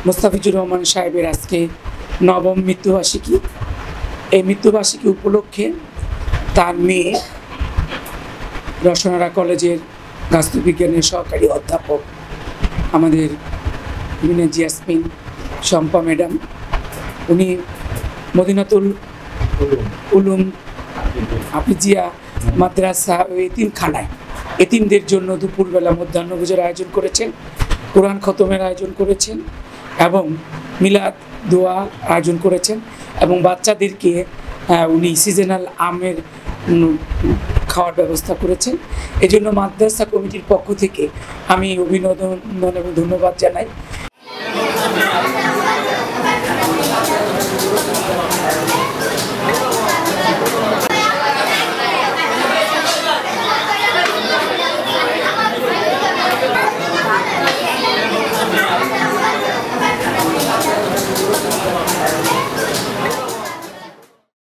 মোস্তাফিজুর রহমান সাহেবের আজকে নবম মৃত্যুবার্ষিকী। এই মৃত্যুবার্ষিকী উপলক্ষে তার মেয়ে রসনারা কলেজের গাছবিজ্ঞানের সহকারী অধ্যাপক আমাদের জিয়াসমিন শম্পা ম্যাডাম, উনি মদিনাতুল উলুম হাফিজিয়া মাদ্রাসা ও এতিমখানায় এতিমদের জন্য দুপুরবেলা মধ্যাহ্নভোজের আয়োজন করেছেন, কোরআন খতমের আয়োজন করেছেন এবং মিলাদ দোয়া আয়োজন করেছেন এবং বাচ্চাদেরকে উনি সিজনাল আমের খাওয়ার ব্যবস্থা করেছেন। এজন্য মাদ্রাসা কমিটির পক্ষ থেকে আমি অভিনন্দন এবং ধন্যবাদ জানাই।